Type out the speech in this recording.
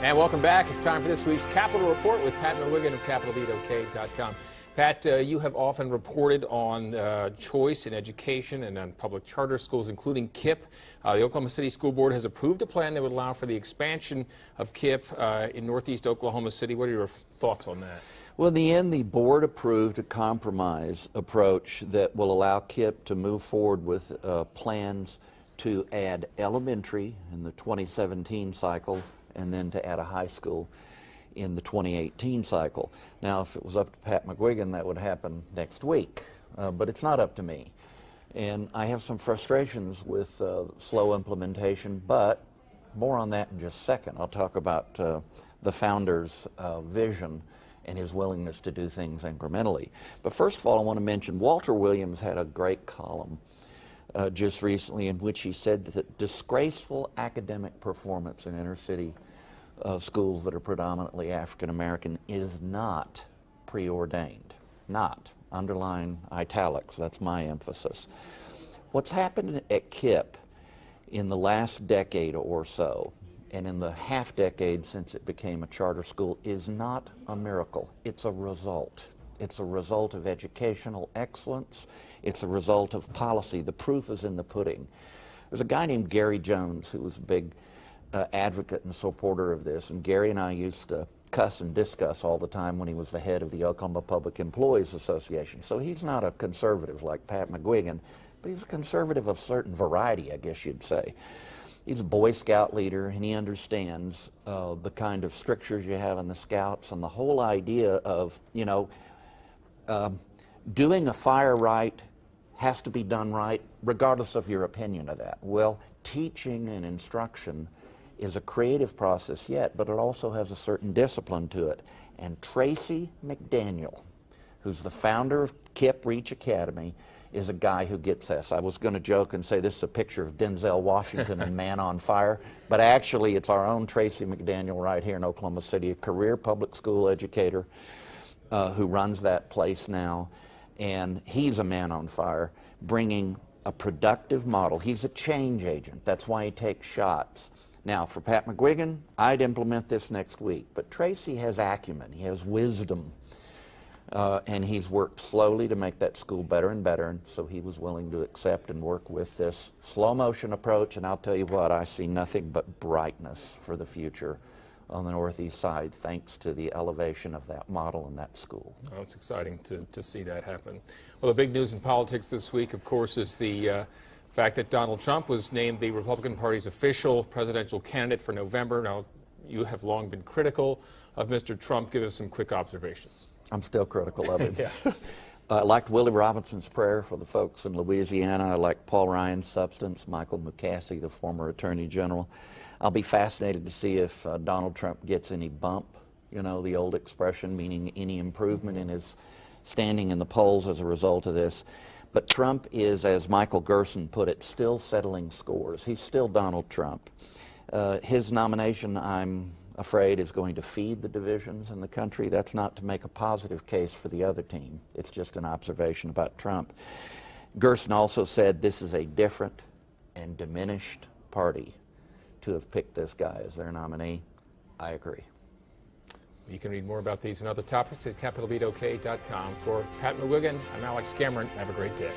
And welcome back. It's time for this week's Capitol Report with Pat McGuigan of CapitolBeatOK.com. Pat, you have often reported on choice in education and on public charter schools, including KIPP. The Oklahoma City School Board has approved a plan that would allow for the expansion of KIPP in northeast Oklahoma City. What are your thoughts on that? Well, in the end, the board approved a compromise approach that will allow KIPP to move forward with plans to add elementary in the 2017 cycle and then to add a high school in the 2018 cycle. Now, if it was up to Pat McGuigan, that would happen next week, but it's not up to me. And I have some frustrations with slow implementation, but more on that in just a second. I'll talk about the founder's vision and his willingness to do things incrementally. But first of all, I want to mention Walter Williams had a great column just recently in which he said that disgraceful academic performance in inner city schools that are predominantly African American is not preordained. Not. Underline italics, that's my emphasis. What's happened at KIPP in the last decade or so, and in the half decade since it became a charter school, is not a miracle. It's a result. It's a result of educational excellence. It's a result of policy. The proof is in the pudding. There's a guy named Gary Jones who was a big advocate and supporter of this, and Gary and I used to cuss and discuss all the time when he was the head of the Oklahoma Public Employees Association. So he's not a conservative like Pat McGuigan, but he's a conservative of certain variety, I guess you'd say. He's a Boy Scout leader, and he understands the kind of strictures you have in the Scouts and the whole idea of, you know, doing a fire right has to be done right regardless of your opinion of that. Well, teaching and instruction is a creative process yet, but it also has a certain discipline to it. And Tracy McDaniel, who's the founder of KIPP Academy, is a guy who gets this. I was going to joke and say this is a picture of Denzel Washington and Man on Fire, but actually it's our own Tracy McDaniel right here in Oklahoma City, a career public school educator who runs that place now, and he's a man on fire, bringing a productive model. He's a change agent. That's why he takes shots. Now, for Pat McGuigan, I'd implement this next week, but Tracy has acumen, he has wisdom, and he's worked slowly to make that school better and better, and so he was willing to accept and work with this slow motion approach, and I'll tell you what, I see nothing but brightness for the future on the northeast side, thanks to the elevation of that model in that school. Oh, it's exciting to see that happen. Well, the big news in politics this week, of course, is the fact that Donald Trump was named the Republican Party's official presidential candidate for November. Now, you have long been critical of Mr. Trump. Give us some quick observations. I'm still critical of him. Yeah. I liked Willie Robertson's prayer for the folks in Louisiana. I like Paul Ryan's substance, Michael Mukasey, the former Attorney General. I'll be fascinated to see if Donald Trump gets any bump, you know, the old expression, meaning any improvement in his standing in the polls as a result of this. But Trump is, as Michael Gerson put it, still settling scores. He's still Donald Trump. His nomination, I'm afraid, is going to feed the divisions in the country. That's not to make a positive case for the other team. It's just an observation about Trump. Gerson also said this is a different and diminished party to have picked this guy as their nominee. I agree. You can read more about these and other topics at CapitolBeatOK.com. For Pat McGuigan, I'm Alex Cameron. Have a great day.